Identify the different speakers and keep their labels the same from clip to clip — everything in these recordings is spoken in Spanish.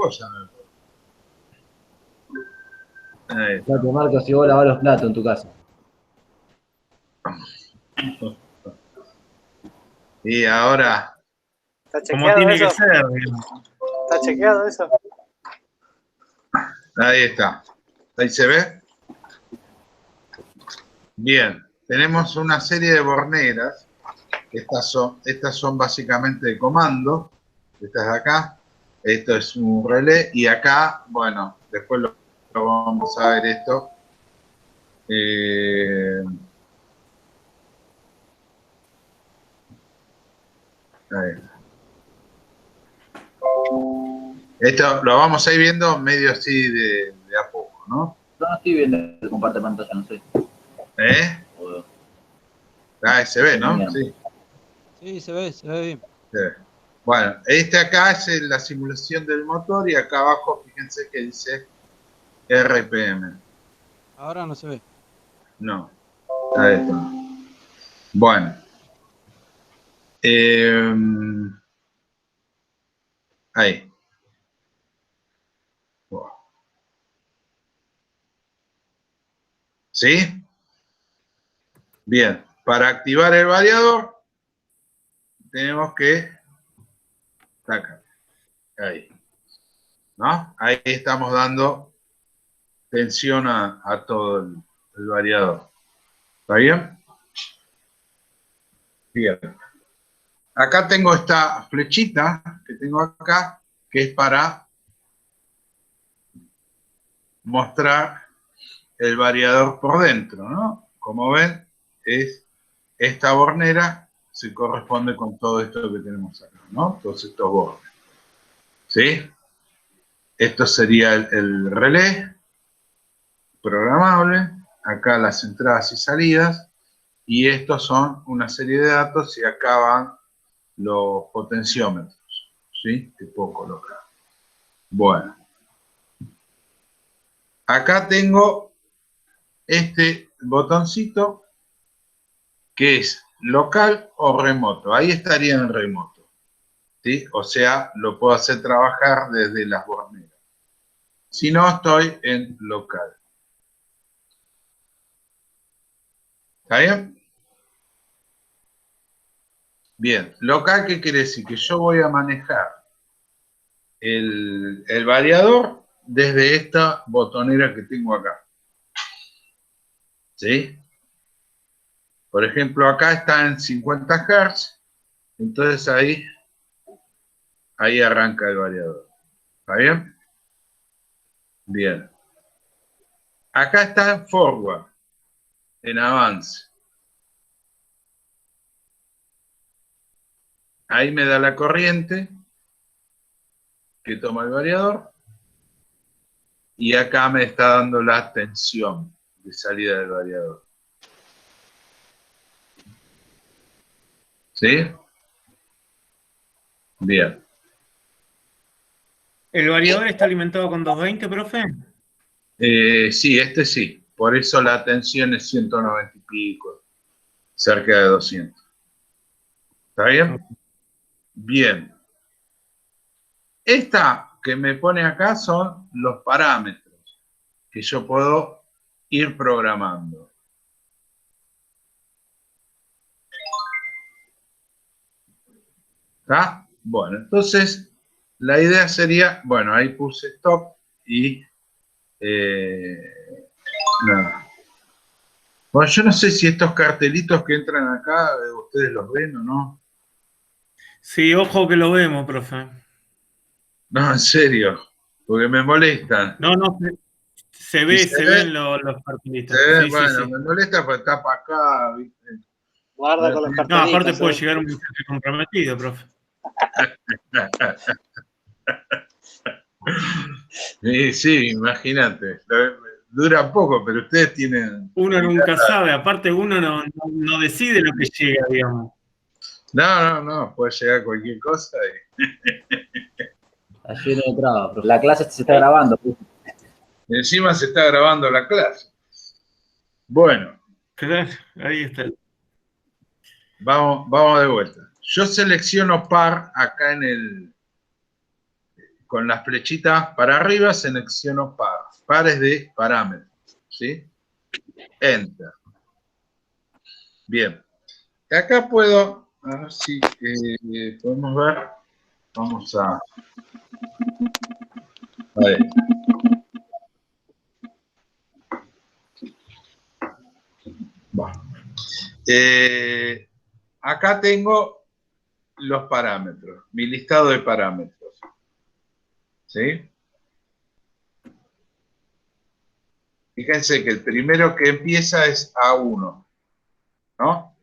Speaker 1: cosa. Ahí está.
Speaker 2: Fíjate, Marco, si vos lavás los platos en tu casa.
Speaker 1: Y ahora,
Speaker 3: ¿Está
Speaker 4: Como
Speaker 3: chequeado
Speaker 4: tiene
Speaker 3: eso?
Speaker 4: que ser, digamos.
Speaker 3: ¿Está chequeado eso?
Speaker 1: ahí está. Ahí se ve. Bien, tenemos una serie de borneras. Estas son básicamente de comando. Estas de acá. Esto es un relé. Y acá, bueno, después lo vamos a ver esto. Ahí. Esto lo vamos a ir viendo medio así de a poco, ¿no?
Speaker 2: No estoy viendo el comparte pantalla, no sé.
Speaker 1: Ahí se ve, ¿no? Sí.
Speaker 5: Sí, se ve bien.
Speaker 1: Sí. Bueno, este acá es la simulación del motor y acá abajo fíjense que dice RPM.
Speaker 5: Ahora no se ve.
Speaker 1: No, ahí está. Bueno. Ahí. Wow. ¿Sí? Bien. Para activar el variador tenemos que sacar. Ahí. ¿No? Ahí estamos dando tensión a todo el variador. ¿Está bien? Bien. Acá tengo esta flechita que tengo acá, que es para mostrar el variador por dentro, ¿no? Como ven, es esta bornera se corresponde con todo esto que tenemos acá, ¿no? Todos estos bordes. ¿Sí? Esto sería el relé programable. Acá las entradas y salidas. Y estos son una serie de datos y acá van los potenciómetros. ¿Sí? Que puedo colocar. Bueno. Acá tengo este botoncito que es local o remoto. Ahí estaría en remoto. ¿Sí? O sea, lo puedo hacer trabajar desde las borneras. Si no, estoy en local. ¿Está bien? Bien. Local, ¿qué quiere decir? Que yo voy a manejar el variador desde esta botonera que tengo acá. ¿Sí? Por ejemplo, acá está en 50 Hz. Entonces ahí arranca el variador. ¿Está bien? Bien. Acá está en forward, en avance. Ahí me da la corriente que toma el variador. Y acá me está dando la tensión de salida del variador. ¿Sí? Bien.
Speaker 4: ¿El variador está alimentado con 220, profe?
Speaker 1: Sí, este sí. Por eso la tensión es 190 y pico, cerca de 200. ¿Está bien? Bien. Esta que me pone acá son los parámetros que yo puedo ir programando. ¿Está? Bueno, entonces la idea sería, bueno, ahí puse stop y nada. Bueno, yo no sé si estos cartelitos que entran acá, ustedes los ven o no.
Speaker 4: Sí, ojo que lo vemos, profe.
Speaker 1: No, en serio, porque me molestan.
Speaker 4: No, se
Speaker 1: ¿Y
Speaker 4: ve,
Speaker 1: se
Speaker 4: se
Speaker 1: ve?
Speaker 4: ven los
Speaker 1: ¿Se
Speaker 4: cartelitos.
Speaker 1: ve?
Speaker 4: Sí, sí,
Speaker 1: Bueno,
Speaker 4: sí.
Speaker 1: me molesta porque está para acá, ¿viste?
Speaker 3: Guarda con los
Speaker 4: No, aparte
Speaker 3: cartelitos.
Speaker 4: puede llegar un mensaje comprometido, profe.
Speaker 1: Sí, imagínate. Dura poco, pero ustedes tienen...
Speaker 4: Uno nunca sabe, aparte uno no decide lo que llega, digamos.
Speaker 1: No, puede llegar cualquier cosa.
Speaker 2: Ayer no entraba, pero la clase se está grabando.
Speaker 1: Y encima se está grabando la clase. Bueno,
Speaker 4: Claro, ahí está.
Speaker 1: vamos de vuelta. Yo selecciono par acá con las flechitas para arriba selecciono pares de parámetros, ¿sí? Enter. Bien. Acá puedo, a ver si podemos ver, vamos a ver. Bueno. Acá tengo los parámetros, mi listado de parámetros, ¿sí? Fíjense que el primero que empieza es A1, ¿no?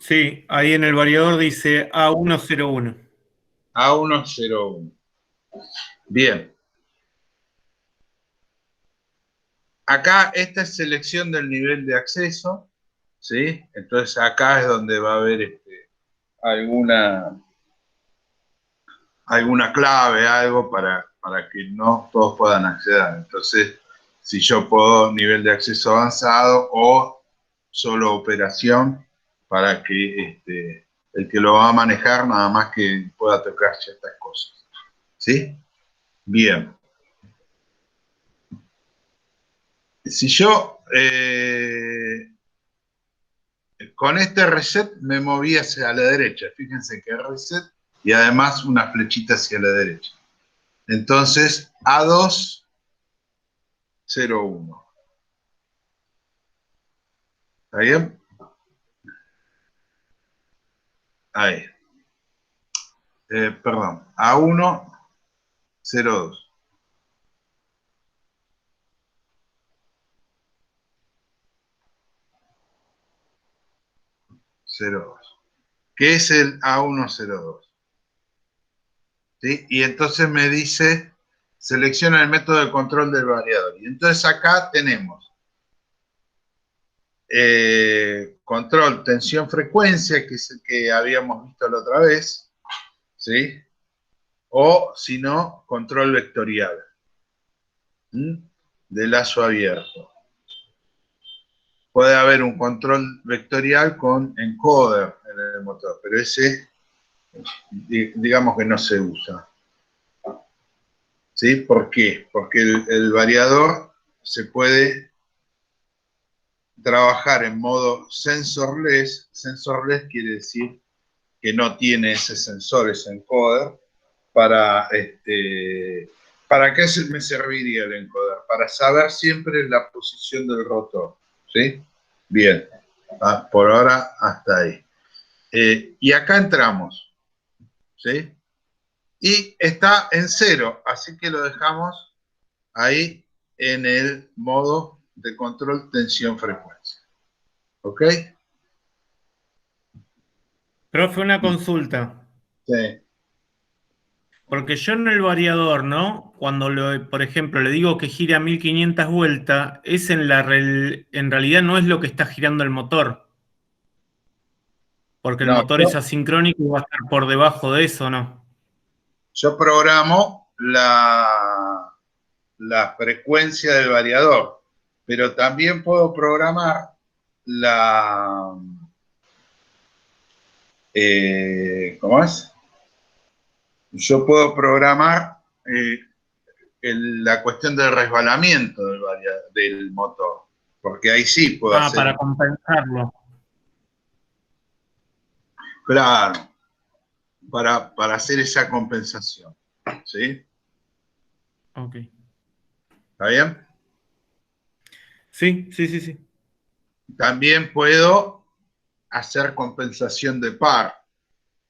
Speaker 4: Sí, ahí en el variador dice A101.
Speaker 1: A101. Bien. Acá esta es selección del nivel de acceso, ¿sí? Entonces acá es donde va a haber alguna clave, algo para que no todos puedan acceder. Entonces, si yo puedo nivel de acceso avanzado o solo operación para que el que lo va a manejar nada más que pueda tocar ciertas cosas. ¿Sí? Bien. Si yo con este reset me moví hacia la derecha, fíjense que reset y además una flechita hacia la derecha. Entonces, A2, 01. ¿Está bien? Ahí. Perdón, A1, 02. 02. ¿Qué es el A102? ¿Sí? Y entonces me dice, selecciona el método de control del variador. Y entonces acá tenemos control, tensión, frecuencia, que es el que habíamos visto la otra vez, ¿sí? O, si no, control vectorial, de lazo abierto. Puede haber un control vectorial con encoder en el motor, pero ese, digamos que no se usa. ¿Sí? ¿Por qué? Porque el variador se puede trabajar en modo sensorless. Sensorless quiere decir que no tiene ese sensor, ese encoder. ¿Para qué me serviría el encoder? Para saber siempre la posición del rotor. ¿Sí? Bien. Por ahora hasta ahí. Y acá entramos. ¿Sí? Y está en 0, así que lo dejamos ahí en el modo de control tensión-frecuencia. ¿Ok?
Speaker 4: Profe, una consulta.
Speaker 1: Sí.
Speaker 4: Porque yo en el variador, ¿no? Cuando, por ejemplo, le digo que gira 1500 vueltas, en realidad no es lo que está girando el motor. Porque el
Speaker 1: No,
Speaker 4: motor es asincrónico y va a estar por debajo de eso, ¿no?
Speaker 1: yo programo la frecuencia del variador, pero también puedo programar ¿cómo es? Yo puedo programar la cuestión del resbalamiento del motor, porque ahí sí puedo hacer.
Speaker 4: Para compensarlo.
Speaker 1: Claro, para hacer esa compensación. ¿Sí?
Speaker 4: Ok.
Speaker 1: ¿Está bien?
Speaker 4: Sí.
Speaker 1: También puedo hacer compensación de par.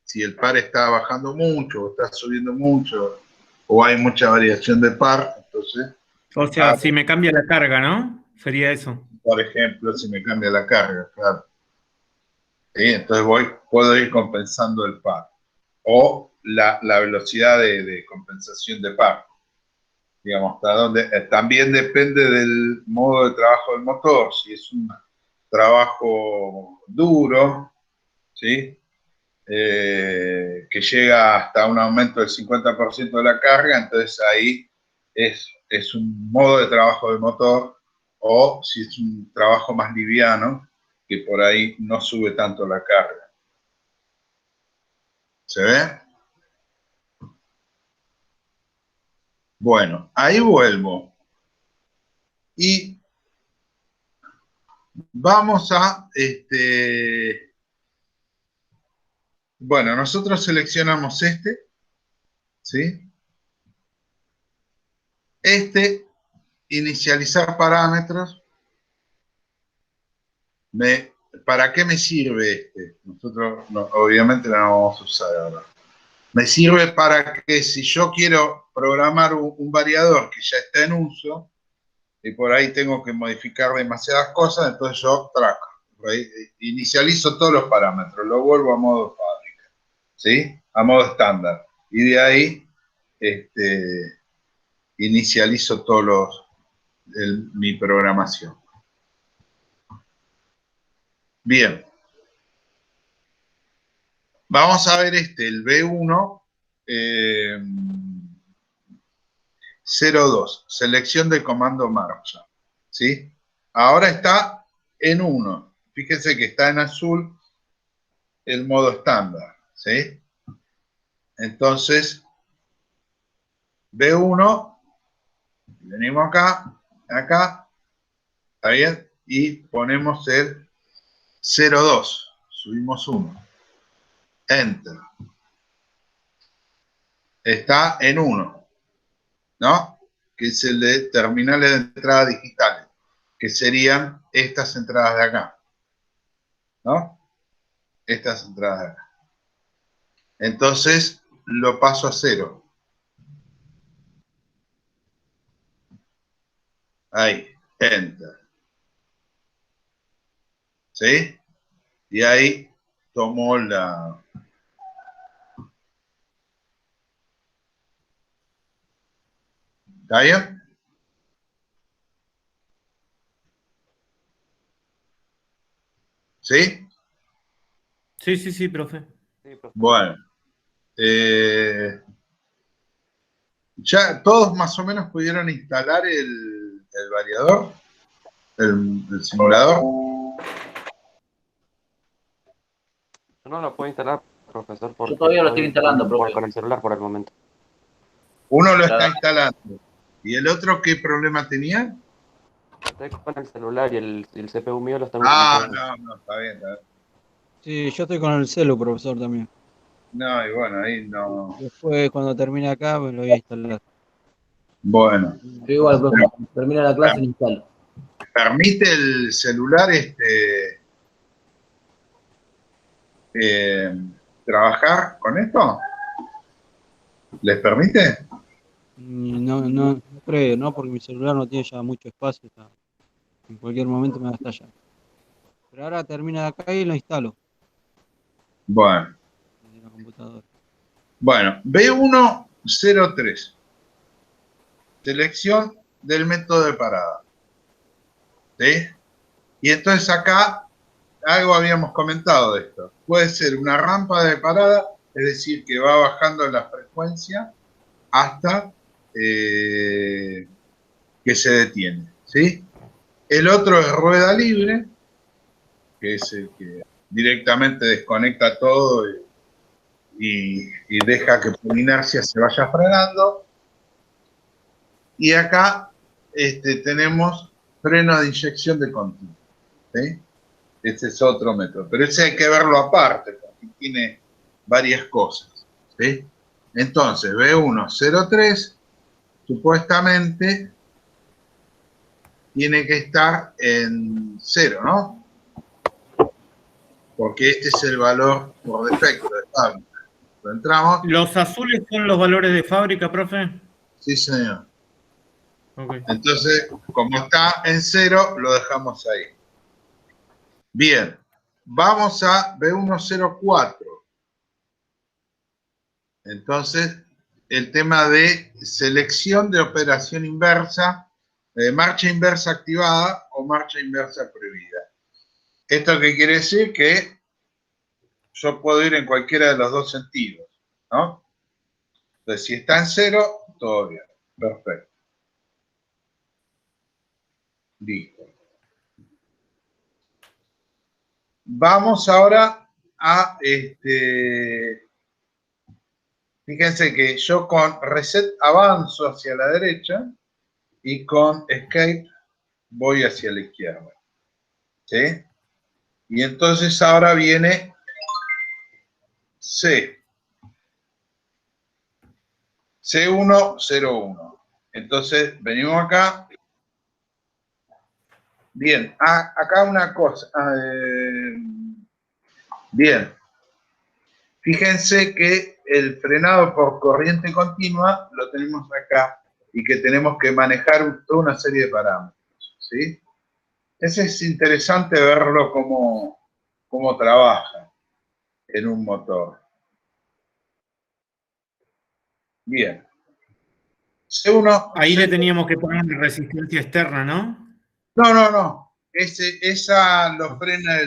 Speaker 1: Si el par está bajando mucho, o está subiendo mucho, o hay mucha variación de par, entonces,
Speaker 4: O sea, si me cambia la carga, ¿no? Sería eso.
Speaker 1: por ejemplo, si me cambia la carga, claro. ¿Sí? Entonces puedo ir compensando el par. O la velocidad de compensación de par. Digamos, hasta donde también depende del modo de trabajo del motor. Si es un trabajo duro, ¿sí? Que llega hasta un aumento del 50% de la carga, entonces ahí es un modo de trabajo del motor, o si es un trabajo más liviano, que por ahí no sube tanto la carga. ¿Se ve? Bueno, ahí vuelvo. Y vamos a, bueno, nosotros seleccionamos este, ¿sí? Inicializar parámetros. ¿Para qué me sirve este? Nosotros obviamente no lo vamos a usar ahora. Me sirve para que si yo quiero programar un variador que ya está en uso, y por ahí tengo que modificar demasiadas cosas, entonces yo inicializo todos los parámetros, lo vuelvo a modo fábrica, ¿sí? A modo estándar. Y de ahí inicializo todos mi programación. Bien. Vamos a ver el B1 02, selección de comando marcha, ¿sí? Ahora está en 1. Fíjense que está en azul el modo estándar, ¿sí? Entonces, B1, venimos acá, ¿está bien? Y ponemos el 02, subimos 1. Enter. Está en 1, ¿no? Que es el de terminales de entrada digitales, que serían estas entradas de acá, ¿no? Estas entradas de acá. Entonces, lo paso a 0. Ahí, Enter. ¿Sí? Y ahí tomó la... ¿Está bien? ¿Sí?
Speaker 4: Sí, profe.
Speaker 6: Sí, profe.
Speaker 1: Bueno. Ya todos más o menos pudieron instalar el variador, el simulador.
Speaker 6: Yo no lo puedo instalar, profesor, porque
Speaker 2: todavía lo estoy instalando, profe.
Speaker 6: con el celular por el momento.
Speaker 1: Uno lo está instalando. ¿Y el otro qué problema tenía?
Speaker 6: Estoy con el celular y el CPU mío lo está
Speaker 1: No, está bien.
Speaker 5: Sí, yo estoy con el celu, profesor, también.
Speaker 1: No, y bueno, ahí no.
Speaker 5: Después, cuando termine acá, me lo voy a instalar.
Speaker 1: Bueno.
Speaker 2: Yo igual, profe. Termina la clase y lo instalo.
Speaker 1: ¿Permite el celular trabajar con esto? ¿Les permite?
Speaker 5: No creo, ¿no? Porque mi celular no tiene ya mucho espacio. En cualquier momento me va a estallar. Pero ahora termina de acá y lo instalo
Speaker 1: Bueno.
Speaker 5: desde la computadora.
Speaker 1: Bueno, B103. Selección del método de parada. ¿Sí? Y entonces acá, algo habíamos comentado de esto. Puede ser una rampa de parada, es decir, que va bajando la frecuencia hasta que se detiene. ¿Sí? El otro es rueda libre, que es el que directamente desconecta todo y deja que por inercia se vaya frenando. Y acá tenemos freno de inyección de continuo. ¿Sí? Este es otro método, pero ese hay que verlo aparte, porque tiene varias cosas. ¿Sí? Entonces, B103 supuestamente tiene que estar en 0, ¿no? Porque este es el valor por defecto de fábrica. Entramos.
Speaker 4: ¿Los azules son los valores de fábrica, profe?
Speaker 1: Sí, señor.
Speaker 4: Okay.
Speaker 1: Entonces, como está en 0, lo dejamos ahí. Bien, vamos a B104. Entonces, el tema de selección de operación inversa, marcha inversa activada o marcha inversa prohibida. ¿Esto qué quiere decir? Que yo puedo ir en cualquiera de los dos sentidos, ¿no? Entonces, si está en 0, todo bien. Perfecto. Listo. vamos ahora a, fíjense que yo con reset avanzo hacia la derecha y con escape voy hacia la izquierda. ¿Sí? Y entonces ahora viene C101. Entonces venimos acá. Bien, acá una cosa. Bien. Fíjense que el frenado por corriente continua lo tenemos acá y que tenemos que manejar toda una serie de parámetros. ¿Sí? Ese es interesante verlo cómo trabaja en un motor. Bien. C1,
Speaker 4: Ahí le teníamos que poner resistencia externa, ¿no?
Speaker 1: No. Esa lo frena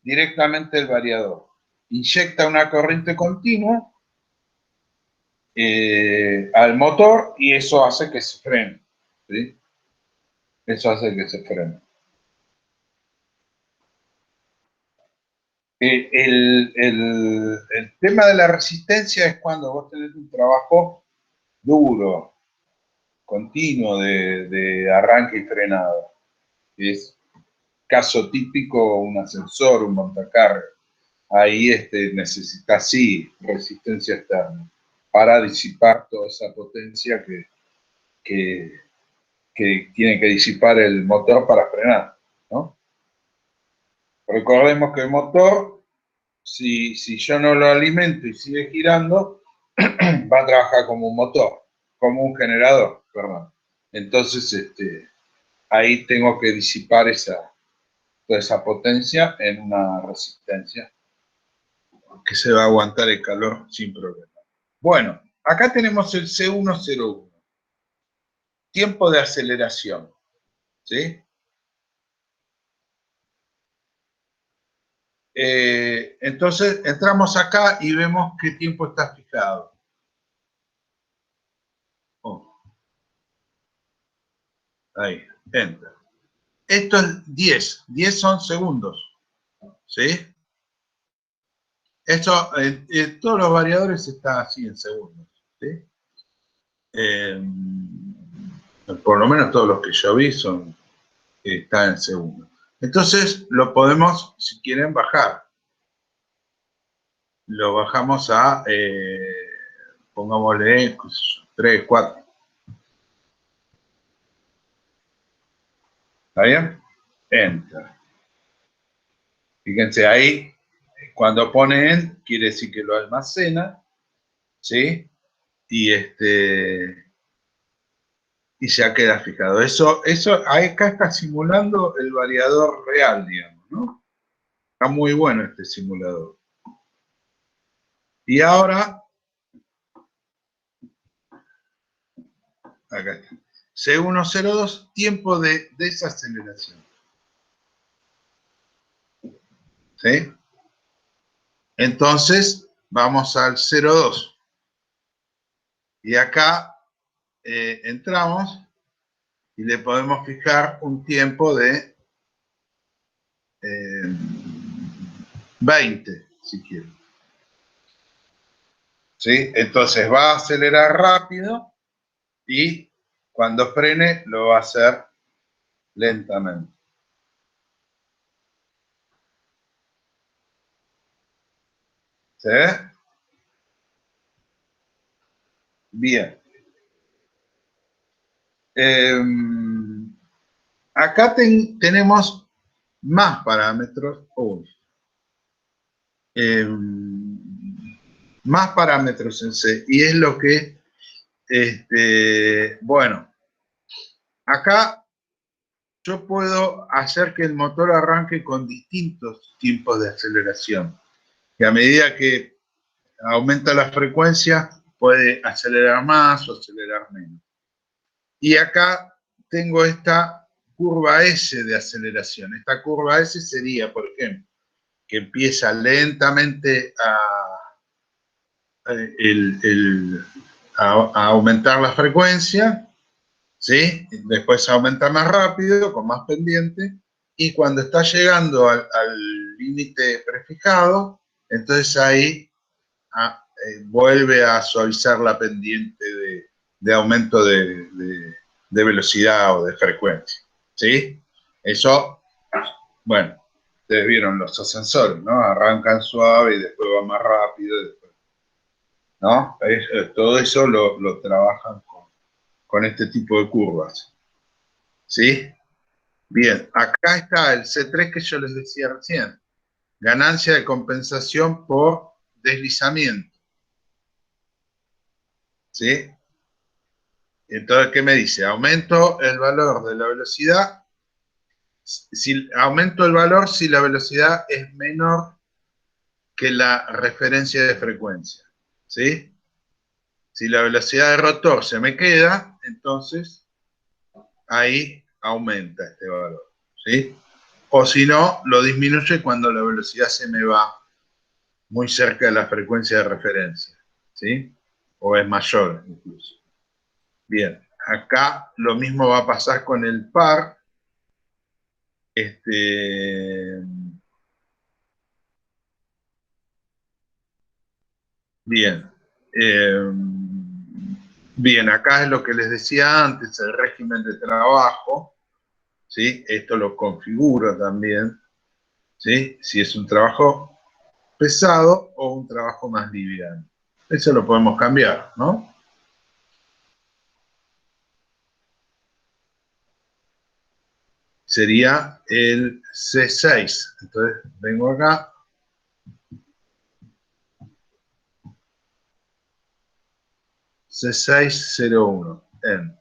Speaker 1: directamente el variador. Inyecta una corriente continua al motor y eso hace que se frene. ¿Sí? Eso hace que se frene. El tema de la resistencia es cuando vos tenés un trabajo duro, continuo de arranque y frenado. Es caso típico un ascensor, un montacarga. Ahí necesita sí resistencia externa para disipar toda esa potencia que tiene que disipar el motor para frenar, ¿no? Recordemos que el motor, si yo no lo alimento y sigue girando, va a trabajar como un motor, como un generador, perdón. Entonces, ahí tengo que disipar toda esa potencia en una resistencia que se va a aguantar el calor sin problema. Bueno, acá tenemos el C101, tiempo de aceleración, ¿sí? Entonces, entramos acá y vemos qué tiempo está fijado. Oh. Ahí, enter. Esto es 10. 10 son segundos, ¿sí? Esto, todos los variadores están así en segundos, ¿sí? Por lo menos todos los que yo vi están en segundos. Entonces, lo podemos, si quieren, bajar. Lo bajamos a, pongámosle, 3, 4. ¿Está bien? Enter. Fíjense ahí, cuando pone en, quiere decir que lo almacena, ¿sí? Y ya queda fijado. Eso acá está simulando el variador real, digamos, ¿no? Está muy bueno este simulador. Y ahora, acá está. C102, tiempo de desaceleración. ¿Sí? Entonces, vamos al 02. Y acá entramos y le podemos fijar un tiempo de 20, si quieren. ¿Sí? Entonces va a acelerar rápido y cuando frene lo va a hacer lentamente. ¿Sí? Bien. Acá tenemos más parámetros. Más parámetros en C. Y es lo que, bueno, acá yo puedo hacer que el motor arranque con distintos tiempos de aceleración. Que a medida que aumenta la frecuencia, puede acelerar más o acelerar menos. Y acá tengo esta curva S de aceleración. Esta curva S sería, por ejemplo, que empieza lentamente a aumentar la frecuencia, ¿sí? Después aumenta más rápido, con más pendiente, y cuando está llegando al límite prefijado, entonces ahí vuelve a suavizar la pendiente de aumento de velocidad o de frecuencia, ¿sí? Eso, bueno, ustedes vieron los ascensores, ¿no? Arrancan suave y después va más rápido, ¿no? Todo eso lo trabajan con este tipo de curvas, ¿sí? Bien, acá está el C3 que yo les decía recién, ganancia de compensación por deslizamiento, ¿sí? Entonces, ¿qué me dice? Aumento el valor de la velocidad, aumento el valor si la velocidad es menor que la referencia de frecuencia, ¿sí? Si la velocidad de rotor se me queda, entonces ahí aumenta este valor, ¿sí? O si no, lo disminuye cuando la velocidad se me va muy cerca de la frecuencia de referencia, ¿sí? O es mayor incluso. Bien, acá lo mismo va a pasar con el par. Bien. Bien, acá es lo que les decía antes, el régimen de trabajo, ¿sí? Esto lo configuro también, ¿sí? Si es un trabajo pesado o un trabajo más liviano. Eso lo podemos cambiar, ¿no? Sería el C6. Entonces, vengo acá. C601. Enter.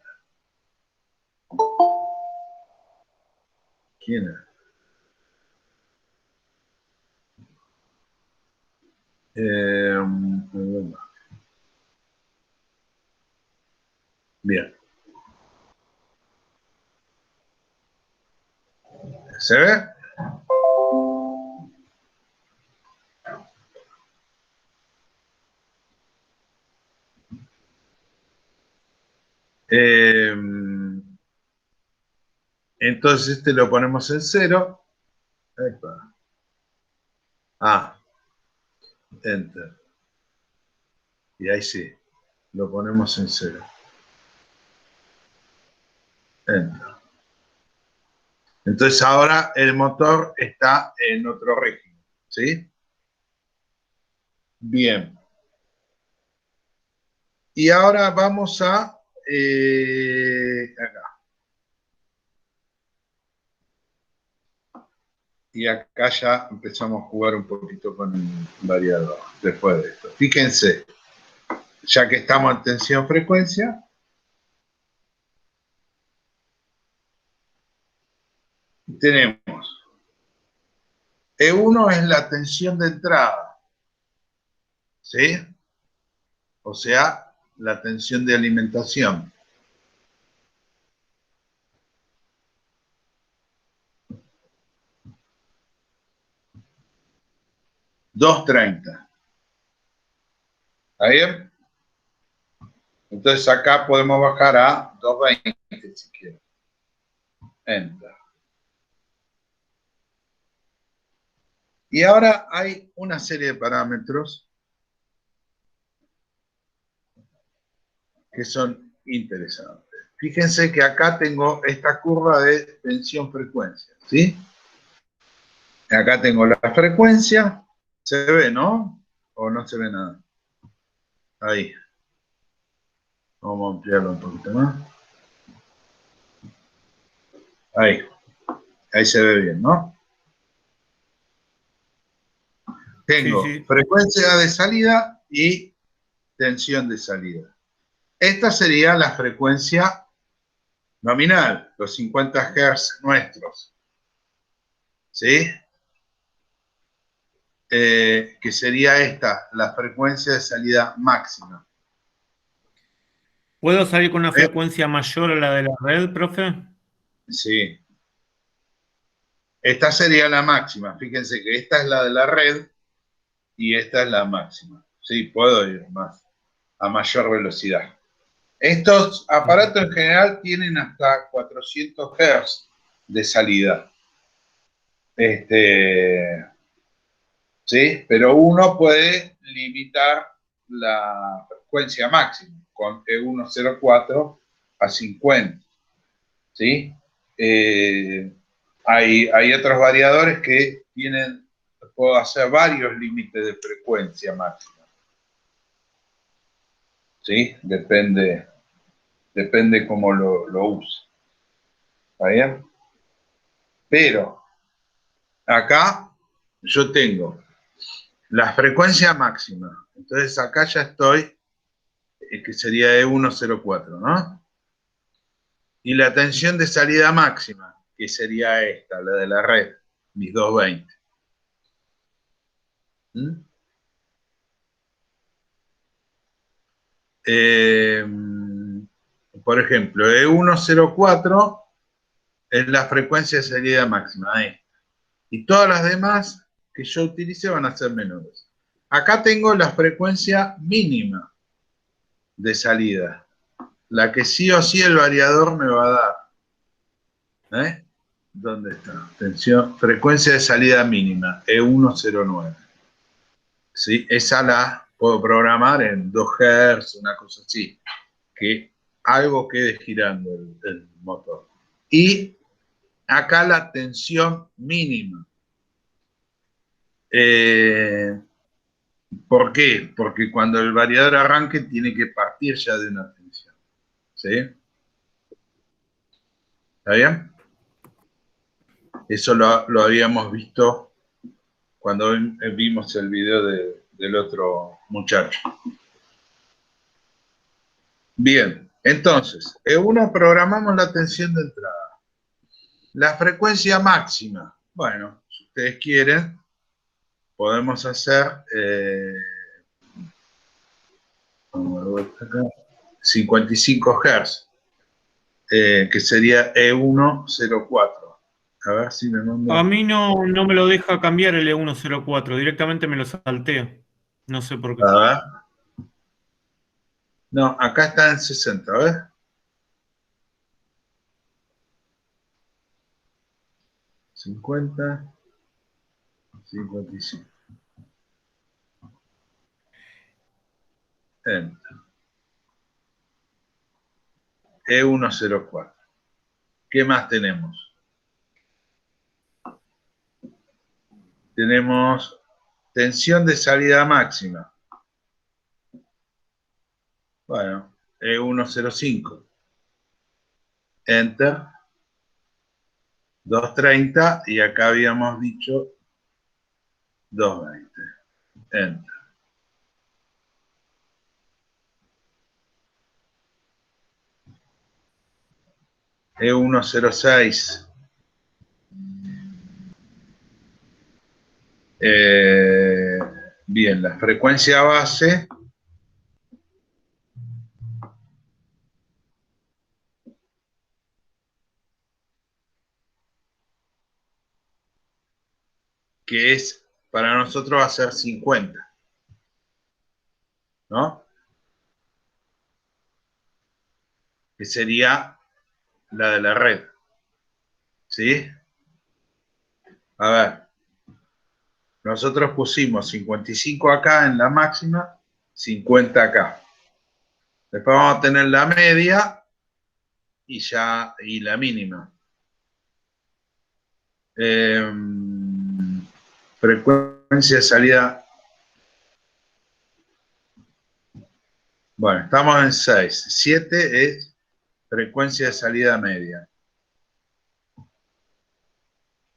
Speaker 1: ¿Quién es? Bien. ¿Se ve? Entonces este lo ponemos en 0. Epa. Enter. Y ahí sí, lo ponemos en 0. Enter. Entonces ahora el motor está en otro régimen, ¿sí? Bien. Y ahora vamos a acá. Y acá ya empezamos a jugar un poquito con el variador después de esto. Fíjense, ya que estamos en tensión-frecuencia, tenemos E1 es la tensión de entrada, ¿sí? O sea, la tensión de alimentación. $2.30. ¿Está bien? Entonces acá podemos bajar a 2.20 si quieren. Enter. Y ahora hay una serie de parámetros que son interesantes. Fíjense que acá tengo esta curva de tensión-frecuencia, ¿sí? Acá tengo la frecuencia. ¿Se ve, no? ¿O no se ve nada? Ahí. Vamos a ampliarlo un poquito más. Ahí. Ahí se ve bien, ¿no? Tengo frecuencia de salida y tensión de salida. Esta sería la frecuencia nominal, los 50 Hz nuestros. ¿Sí? Que sería esta, la frecuencia de salida máxima.
Speaker 4: ¿Puedo salir con una frecuencia mayor a la de la red, profe?
Speaker 1: Sí. Esta sería la máxima. Fíjense que esta es la de la red y esta es la máxima. Sí, puedo ir más a mayor velocidad. Estos aparatos en general tienen hasta 400 Hz de salida. ¿Sí? Pero uno puede limitar la frecuencia máxima con E104 a 50. ¿Sí? Hay otros variadores que puedo hacer varios límites de frecuencia máxima. ¿Sí? Depende cómo lo use. ¿Está bien? Pero acá yo tengo la frecuencia máxima. Entonces acá ya estoy, que sería E104, ¿no? Y la tensión de salida máxima, que sería esta, la de la red, mis 220. ¿Mm? Por ejemplo, E104 es la frecuencia de salida máxima, esta. Y todas las demás que yo utilice van a ser menores. Acá tengo la frecuencia mínima de salida, la que sí o sí el variador me va a dar. ¿Eh? ¿Dónde está? Atención, frecuencia de salida mínima, E109. ¿Sí? Esa la puedo programar en 2 Hz, una cosa así, que algo quede girando el motor. Y acá la tensión mínima. ¿Por qué? Porque cuando el variador arranque tiene que partir ya de una tensión. ¿Sí? ¿Está bien? Eso lo habíamos visto cuando vimos el video del otro muchacho. Bien, entonces, en uno programamos la tensión de entrada. La frecuencia máxima. Bueno, si ustedes quieren, podemos hacer 55 Hz, que sería E104. A ver si me mando.
Speaker 4: A mí no me lo deja cambiar el E104, directamente me lo saltea. No sé por qué.
Speaker 1: A ver. No, acá está en 60, ¿ves? 50, 55. Enter. E104. ¿Qué más tenemos? Tenemos tensión de salida máxima. Bueno, E105. Enter. 230 y acá habíamos dicho 220. Enter. E106. Bien, la frecuencia base. Que es, para nosotros va a ser 50. ¿No? Que sería la de la red. ¿Sí? A ver. Nosotros pusimos 55 acá en la máxima, 50 acá. Después vamos a tener la media y la mínima. Frecuencia de salida. Bueno, estamos en 6. 7 es frecuencia de salida media.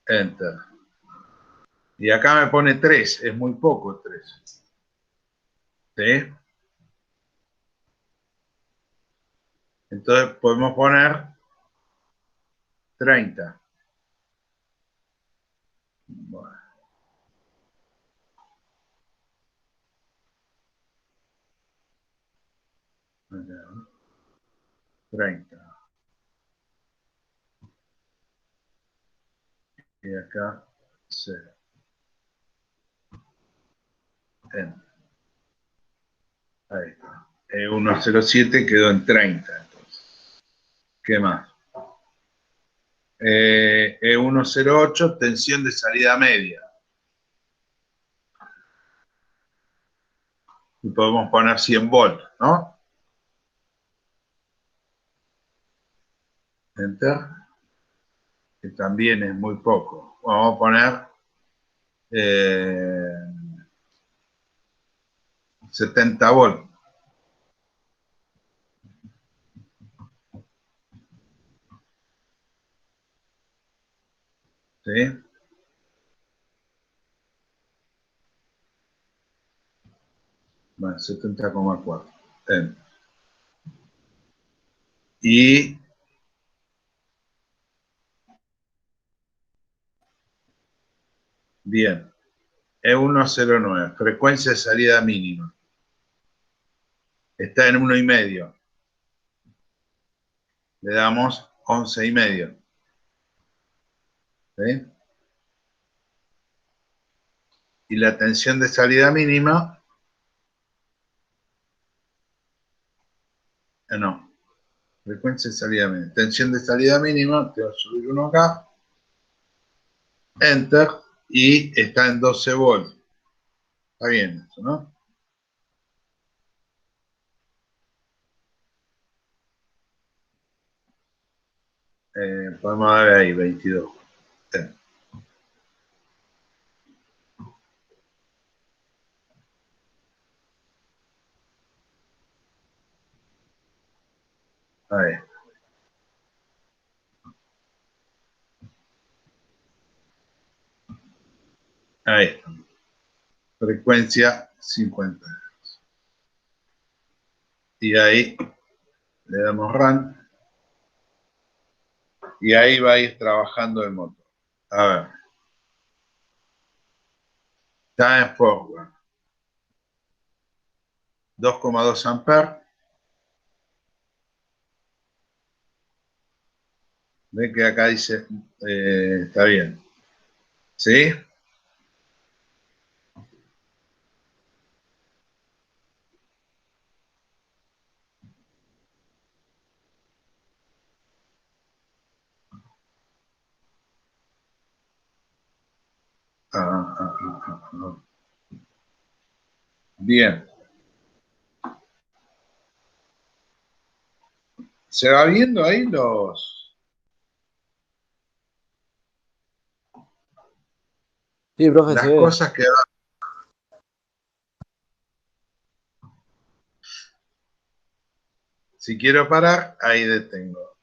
Speaker 1: Enter. Y acá me pone 3, es muy poco 3. ¿Sí? Entonces podemos poner 30. Bueno. Acá, 30. Y acá 0. Enter. Ahí está. E107 quedó en 30. Entonces. ¿Qué más? E108, tensión de salida media. Y podemos poner 100 volts, ¿no? Enter. Que también es muy poco. Vamos a poner 70 volts. ¿Sí? Bueno, 70,4. Y bien, E109, frecuencia de salida mínima. Está en 1,5. Le damos 11,5. ¿Sí? Y la tensión de salida mínima, no, frecuencia de salida mínima, tensión de salida mínima, te voy a subir uno acá, enter, y está en 12 volts. Está bien eso, ¿no? Podemos dar ahí 22. Ahí. Ahí está. Frecuencia 50. Y ahí le damos run. Y ahí va a ir trabajando el motor. A ver. Está en forward. 2,2 amperes. Ven que acá dice, está bien. ¿Sí? Bien. ¿Se va viendo ahí
Speaker 2: Sí, profe,
Speaker 1: las
Speaker 2: se ve.
Speaker 1: cosas que... Si quiero parar, ahí detengo.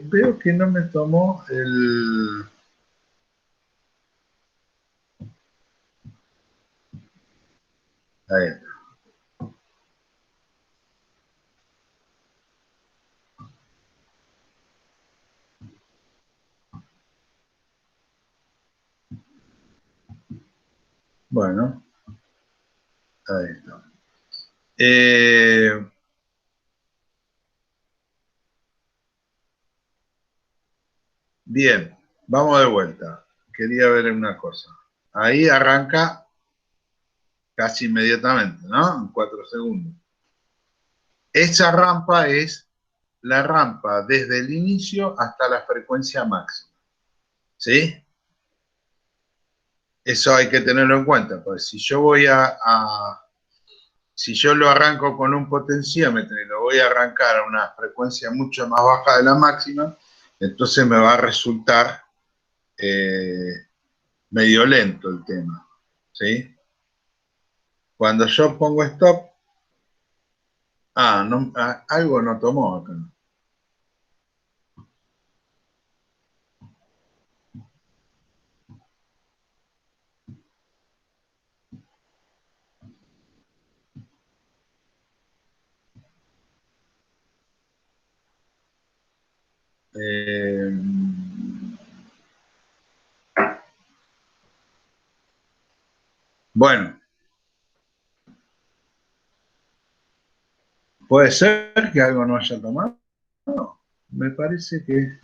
Speaker 1: Veo que no me tomó el... Ahí está. Bueno, ahí está. Bien, vamos de vuelta. Quería ver una cosa. Ahí arranca casi inmediatamente, ¿no? En 4 segundos. Esa rampa es la rampa desde el inicio hasta la frecuencia máxima. ¿Sí? Eso hay que tenerlo en cuenta, porque si yo voy si yo lo arranco con un potenciómetro y lo voy a arrancar a una frecuencia mucho más baja de la máxima, entonces me va a resultar medio lento el tema, ¿sí? Cuando yo pongo stop, no, algo no tomó acá. Bueno, puede ser que algo no haya tomado. No, me parece que,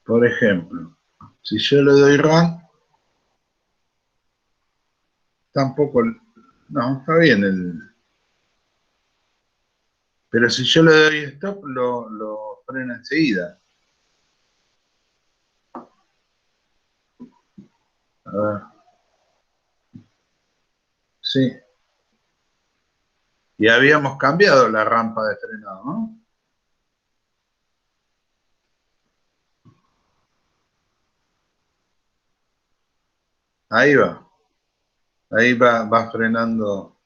Speaker 1: por ejemplo, si yo le doy run, tampoco, no, está bien Pero si yo le doy stop, lo frena enseguida. A ver. Sí. Y habíamos cambiado la rampa de frenado, ¿no? Ahí va. Ahí va frenando.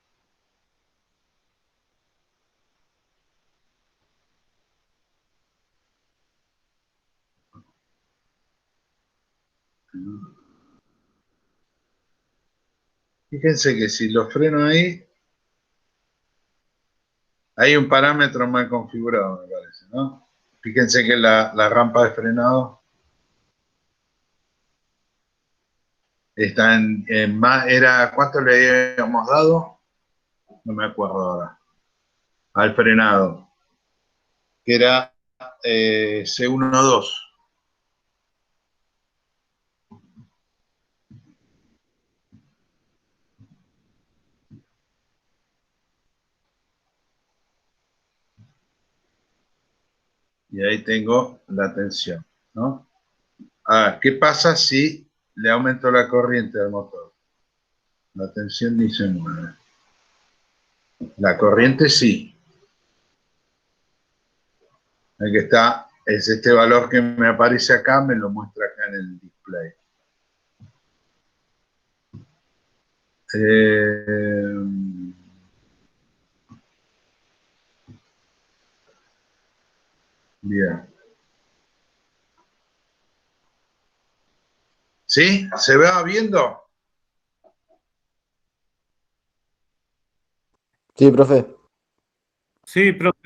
Speaker 1: Fíjense que si lo freno ahí, hay un parámetro mal configurado, me parece, ¿no? Fíjense que la rampa de frenado está en más, ¿cuánto le habíamos dado? No me acuerdo ahora. Al frenado, que era C1-2. Y ahí tengo la tensión, ¿no? Ahora, ¿qué pasa si le aumento la corriente al motor? La tensión disminuye. La corriente sí. El que está, es este valor que me aparece acá, me lo muestra acá en el display. Bien. ¿Sí? ¿Se va viendo?
Speaker 2: Sí, profe.
Speaker 4: Sí, profe.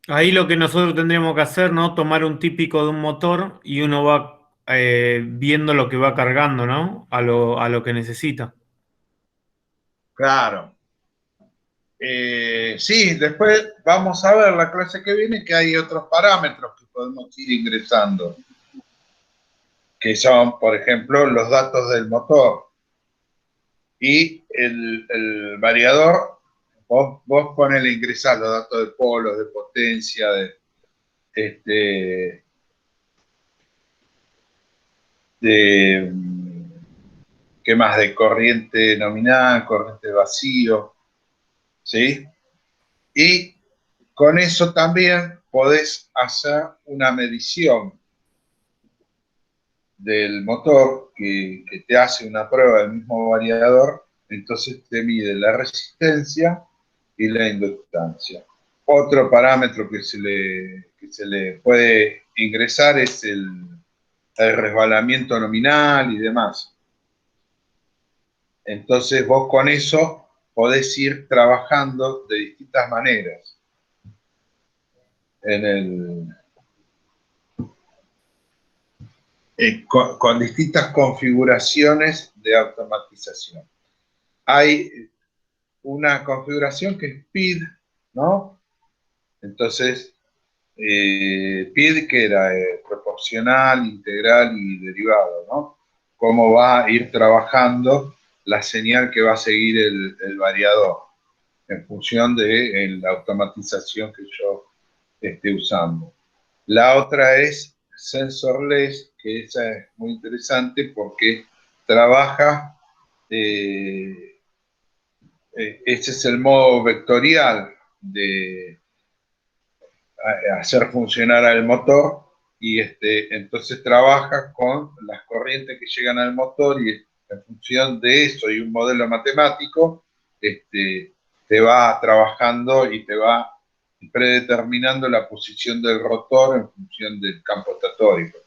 Speaker 4: Ahí lo que nosotros tendríamos que hacer, ¿no? Tomar un típico de un motor y uno va viendo lo que va cargando, ¿no? A lo que necesita.
Speaker 1: Claro. Sí, después vamos a ver la clase que viene que hay otros parámetros que podemos ir ingresando, que son, por ejemplo, los datos del motor y el variador. Vos ponele ingresar los datos de polos, de potencia, de ¿qué más? De corriente nominal, corriente vacío, ¿sí? Y con eso también podés hacer una medición del motor que te hace una prueba del mismo variador, entonces te mide la resistencia y la inductancia. Otro parámetro que se le puede ingresar es el resbalamiento nominal y demás. Entonces vos con eso podés ir trabajando de distintas maneras con distintas configuraciones de automatización. Hay una configuración que es PID, ¿no? Entonces, PID que era proporcional, integral y derivado, ¿no? Cómo va a ir trabajando la señal que va a seguir el variador en función de la automatización que yo esté usando. La otra es sensorless, que esa es muy interesante porque trabaja, ese es el modo vectorial de hacer funcionar al motor y entonces trabaja con las corrientes que llegan al motor y en función de eso y un modelo matemático, te va trabajando y te va predeterminando la posición del rotor en función del campo estatórico.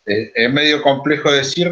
Speaker 1: Es medio complejo decir